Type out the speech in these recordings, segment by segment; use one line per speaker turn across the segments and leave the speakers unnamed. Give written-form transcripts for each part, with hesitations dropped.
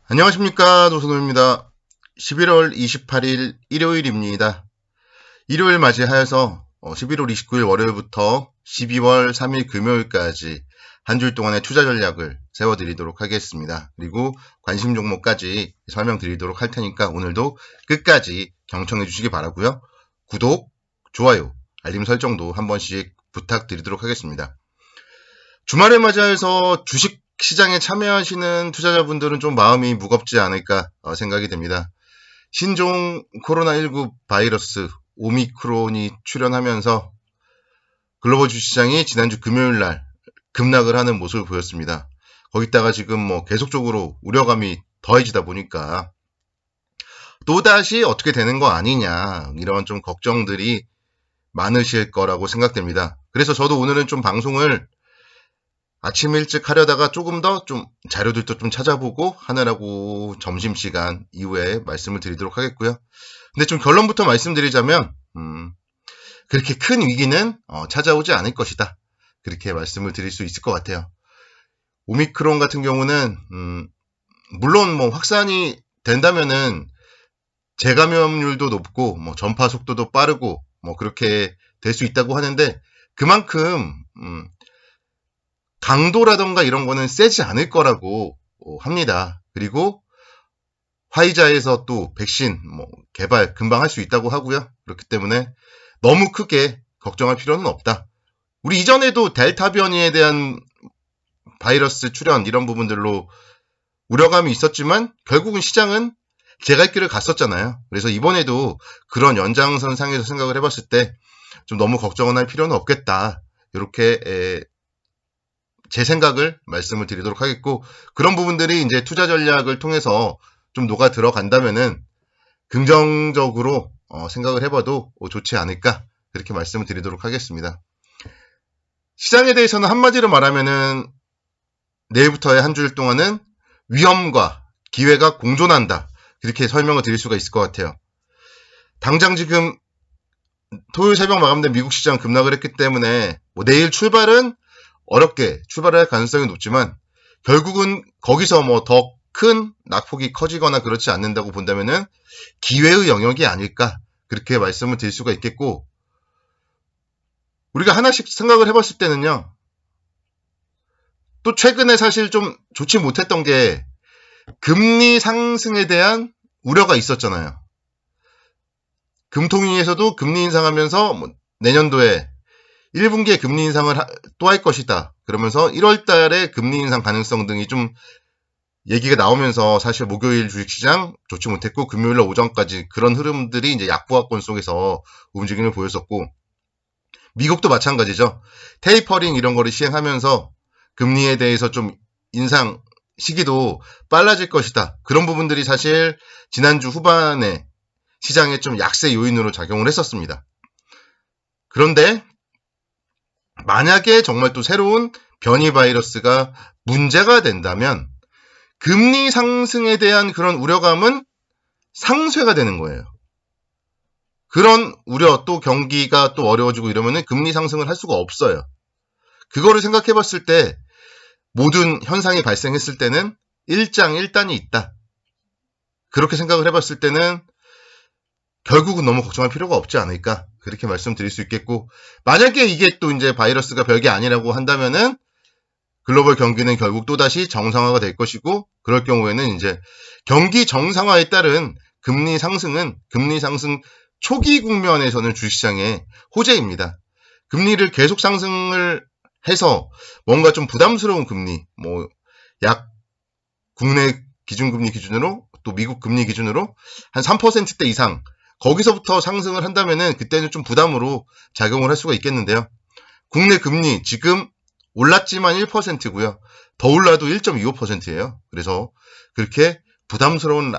안녕하십니까, 노선호입니다. 11월 28일 일요일입니다. 일요일 맞이하여서 11월 29일 월요일부터 12월 3일 금요일까지 한 주일 동안의 투자 전략을 세워드리도록 하겠습니다. 그리고 관심 종목까지 설명드리도록 할 테니까 오늘도 끝까지 경청해 주시기 바라고요. 구독, 좋아요, 알림 설정도 한 번씩 부탁드리도록 하겠습니다. 주말을 맞이해서 주식 시장에 참여하시는 투자자분들은 좀 마음이 무겁지 않을까 생각이 됩니다. 신종 코로나19 바이러스 오미크론이 출현하면서 글로벌 주식시장이 지난주 금요일 날 급락을 하는 모습을 보였습니다. 거기다가 지금 계속적으로 우려감이 더해지다 보니까 또다시 어떻게 되는 거 아니냐, 이런 좀 걱정들이 많으실 거라고 생각됩니다. 그래서 저도 오늘은 좀 방송을 아침 일찍 하려다가 조금 더 좀 자료들도 좀 찾아보고 하느라고 점심시간 이후에 말씀을 드리도록 하겠고요. 근데 좀 결론부터 말씀드리자면 그렇게 큰 위기는 찾아오지 않을 것이다. 그렇게 말씀을 드릴 수 있을 것 같아요. 오미크론 같은 경우는 물론 확산이 된다면은 재감염률도 높고 전파 속도도 빠르고 그렇게 될 수 있다고 하는데 그만큼 강도라던가 이런 거는 세지 않을 거라고 합니다. 그리고 화이자에서 또 백신 개발 금방 할 수 있다고 하고요. 그렇기 때문에 너무 크게 걱정할 필요는 없다. 우리 이전에도 델타 변이에 대한 바이러스 출현 이런 부분들로 우려감이 있었지만 결국은 시장은 제 갈 길을 갔었잖아요. 그래서 이번에도 그런 연장선 상에서 생각을 해봤을 때 좀 너무 걱정은 할 필요는 없겠다. 이렇게 제 생각을 말씀을 드리도록 하겠고, 그런 부분들이 이제 투자 전략을 통해서 좀 녹아 들어간다면은 긍정적으로 생각을 해봐도 좋지 않을까, 그렇게 말씀을 드리도록 하겠습니다. 시장에 대해서는 한마디로 말하면은 내일부터의 한 주일 동안은 위험과 기회가 공존한다, 그렇게 설명을 드릴 수가 있을 것 같아요. 당장 지금 토요일 새벽 마감된 미국 시장 급락을 했기 때문에 내일 출발은 어렵게 출발할 가능성이 높지만 결국은 거기서 더 큰 낙폭이 커지거나 그렇지 않는다고 본다면은 기회의 영역이 아닐까, 그렇게 말씀을 드릴 수가 있겠고, 우리가 하나씩 생각을 해봤을 때는요, 또 최근에 사실 좀 좋지 못했던 게 금리 상승에 대한 우려가 있었잖아요. 금통위에서도 금리 인상하면서 내년도에 1분기에 금리 인상을 또 할 것이다, 그러면서 1월 달에 금리 인상 가능성 등이 좀 얘기가 나오면서 사실 목요일 주식시장 좋지 못했고 금요일 오전까지 그런 흐름들이 이제 약보합권 속에서 움직임을 보였었고, 미국도 마찬가지죠. 테이퍼링 이런 거를 시행하면서 금리에 대해서 좀 인상 시기도 빨라질 것이다. 그런 부분들이 사실 지난주 후반에 시장에 좀 약세 요인으로 작용을 했었습니다. 그런데 만약에 정말 또 새로운 변이 바이러스가 문제가 된다면 금리 상승에 대한 그런 우려감은 상쇄가 되는 거예요. 그런 우려, 또 경기가 또 어려워지고 이러면은 금리 상승을 할 수가 없어요. 그거를 생각해 봤을 때 모든 현상이 발생했을 때는 일장일단이 있다. 그렇게 생각을 해봤을 때는 결국은 너무 걱정할 필요가 없지 않을까, 그렇게 말씀드릴 수 있겠고, 만약에 이게 또 이제 바이러스가 별게 아니라고 한다면은 글로벌 경기는 결국 또다시 정상화가 될 것이고, 그럴 경우에는 이제 경기 정상화에 따른 금리 상승은 금리 상승 초기 국면에서는 주식시장의 호재입니다. 금리를 계속 상승을 해서 뭔가 좀 부담스러운 금리, 약 국내 기준금리 기준으로 또 미국 금리 기준으로 한 3%대 이상 거기서부터 상승을 한다면은 그때는 좀 부담으로 작용을 할 수가 있겠는데요. 국내 금리 지금 올랐지만 1%고요. 더 올라도 1.25%예요. 그래서 그렇게 부담스러운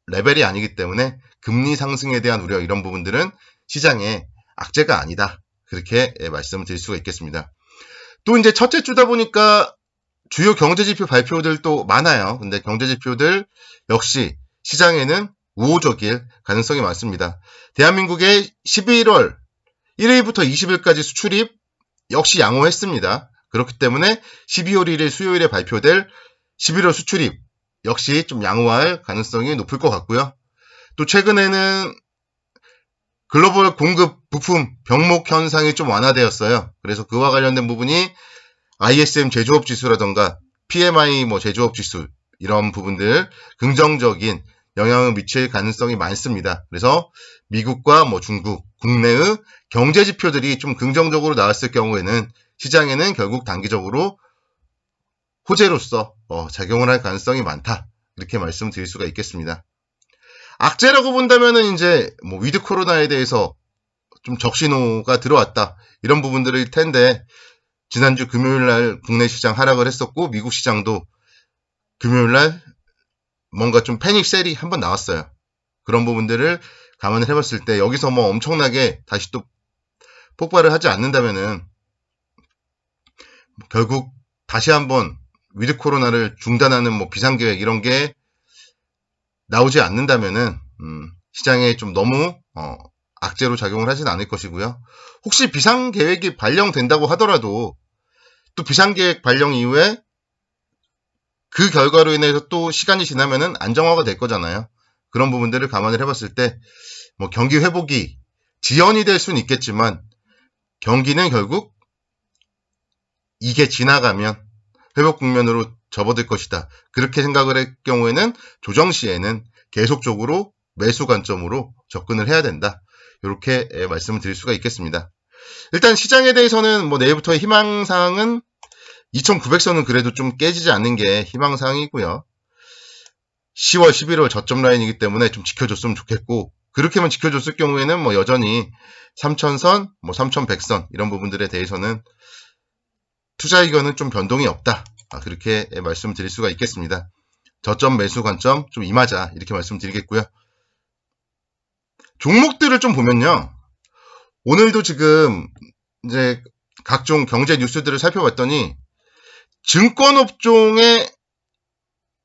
레벨이 아니기 때문에 금리 상승에 대한 우려, 이런 부분들은 시장의 악재가 아니다, 그렇게 말씀을 드릴 수가 있겠습니다. 또 이제 첫째 주다 보니까 주요 경제지표 발표들도 많아요. 근데 경제지표들 역시 시장에는 우호적일 가능성이 많습니다. 대한민국의 11월 1일부터 20일까지 수출입 역시 양호했습니다. 그렇기 때문에 12월 1일 수요일에 발표될 11월 수출입 역시 좀 양호할 가능성이 높을 것 같고요. 또 최근에는 글로벌 공급 부품 병목 현상이 좀 완화되었어요. 그래서 그와 관련된 부분이 ISM 제조업 지수라던가 PMI 제조업 지수 이런 부분들 긍정적인 영향을 미칠 가능성이 많습니다. 그래서 미국과 중국, 국내의 경제 지표들이 좀 긍정적으로 나왔을 경우에는 시장에는 결국 단기적으로 호재로서 작용을 할 가능성이 많다. 이렇게 말씀드릴 수가 있겠습니다. 악재라고 본다면은 이제 위드 코로나에 대해서 좀 적신호가 들어왔다. 이런 부분들일 텐데 지난주 금요일 날 국내 시장 하락을 했었고 미국 시장도 금요일 날 뭔가 좀 패닉 셀이 한번 나왔어요. 그런 부분들을 감안을 해봤을 때 여기서 엄청나게 다시 또 폭발을 하지 않는다면은 결국 다시 한번 위드 코로나를 중단하는 비상계획 이런 게 나오지 않는다면은 시장에 좀 너무 악재로 작용을 하진 않을 것이고요. 혹시 비상계획이 발령된다고 하더라도 또 비상계획 발령 이후에 그 결과로 인해서 또 시간이 지나면은 안정화가 될 거잖아요. 그런 부분들을 감안을 해봤을 때 경기 회복이 지연이 될 수는 있겠지만 경기는 결국 이게 지나가면 회복 국면으로 접어들 것이다. 그렇게 생각을 할 경우에는 조정 시에는 계속적으로 매수 관점으로 접근을 해야 된다. 이렇게 말씀을 드릴 수가 있겠습니다. 일단 시장에 대해서는 내일부터의 희망사항은 2900선은 그래도 좀 깨지지 않는 게 희망사항이고요. 10월, 11월 저점 라인이기 때문에 좀 지켜줬으면 좋겠고 그렇게만 지켜줬을 경우에는 여전히 3000선, 3100선 이런 부분들에 대해서는 투자 의견은 좀 변동이 없다. 그렇게 말씀드릴 수가 있겠습니다. 저점 매수 관점 좀 임하자 이렇게 말씀드리겠고요. 종목들을 좀 보면요. 오늘도 지금 이제 각종 경제 뉴스들을 살펴봤더니 증권업종의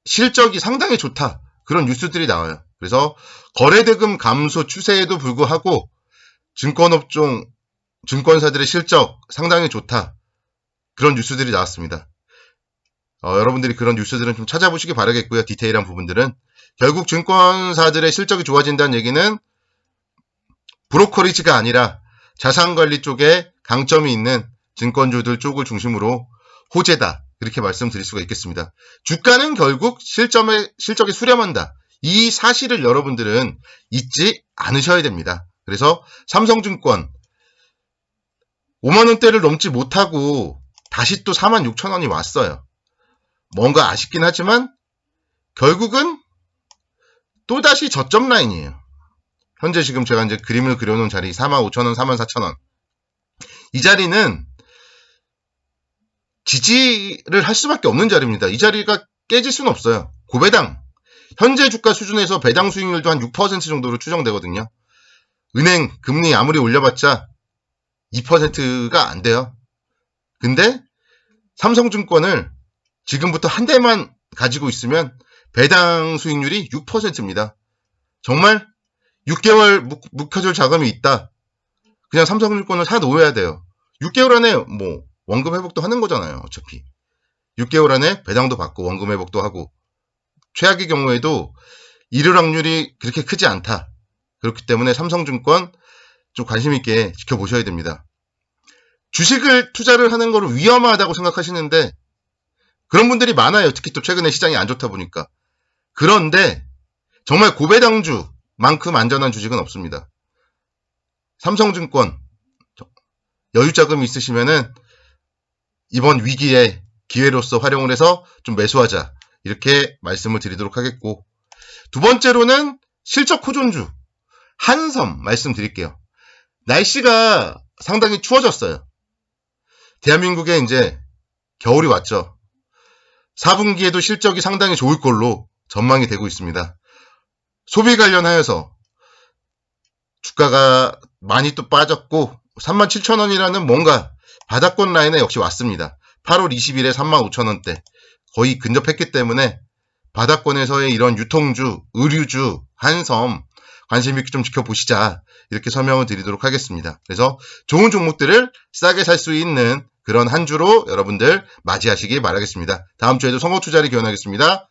실적이 상당히 좋다. 그런 뉴스들이 나와요. 그래서 거래대금 감소 추세에도 불구하고 증권업종, 증권사들의 실적 상당히 좋다. 그런 뉴스들이 나왔습니다. 여러분들이 그런 뉴스들은 좀 찾아보시기 바라겠고요. 디테일한 부분들은. 결국 증권사들의 실적이 좋아진다는 얘기는 브로커리지가 아니라 자산관리 쪽에 강점이 있는 증권주들 쪽을 중심으로 호재다. 이렇게 말씀드릴 수가 있겠습니다. 주가는 결국 실적에 수렴한다. 이 사실을 여러분들은 잊지 않으셔야 됩니다. 그래서 삼성증권 5만원대를 넘지 못하고 다시 또 46,000원이 왔어요. 뭔가 아쉽긴 하지만 결국은 또다시 저점 라인이에요. 현재 지금 제가 이제 그림을 그려놓은 자리 45,000원, 44,000원. 이 자리는 지지를 할 수밖에 없는 자리입니다. 이 자리가 깨질 수는 없어요. 고배당. 현재 주가 수준에서 배당 수익률도 한 6% 정도로 추정되거든요. 은행 금리 아무리 올려봤자 2%가 안 돼요. 근데 삼성증권을 지금부터 한 대만 가지고 있으면 배당 수익률이 6%입니다. 정말 6개월 묵혀줄 자금이 있다. 그냥 삼성증권을 사놓아야 돼요. 6개월 안에 원금 회복도 하는 거잖아요. 어차피 6개월 안에 배당도 받고 원금 회복도 하고 최악의 경우에도 이럴 확률이 그렇게 크지 않다. 그렇기 때문에 삼성증권 좀 관심 있게 지켜보셔야 됩니다. 주식을 투자를 하는 거를 위험하다고 생각하시는데 그런 분들이 많아요. 특히 또 최근에 시장이 안 좋다 보니까. 그런데 정말 고배당주만큼 안전한 주식은 없습니다. 삼성증권 여유자금이 있으시면은 이번 위기에 기회로서 활용을 해서 좀 매수하자. 이렇게 말씀을 드리도록 하겠고 두 번째로는 실적 호존주 한섬 말씀드릴게요. 날씨가 상당히 추워졌어요. 대한민국에 이제 겨울이 왔죠. 4분기에도 실적이 상당히 좋을 걸로 전망이 되고 있습니다. 소비 관련하여서 주가가 많이 또 빠졌고 37,000원이라는 뭔가 바닥권 라인에 역시 왔습니다. 8월 20일에 35,000원대 거의 근접했기 때문에 바닥권에서의 이런 유통주, 의류주, 한섬 관심 있게 좀 지켜보시자 이렇게 설명을 드리도록 하겠습니다. 그래서 좋은 종목들을 싸게 살 수 있는 그런 한 주로 여러분들 맞이하시기 바라겠습니다. 다음 주에도 선거 투자를 기원하겠습니다.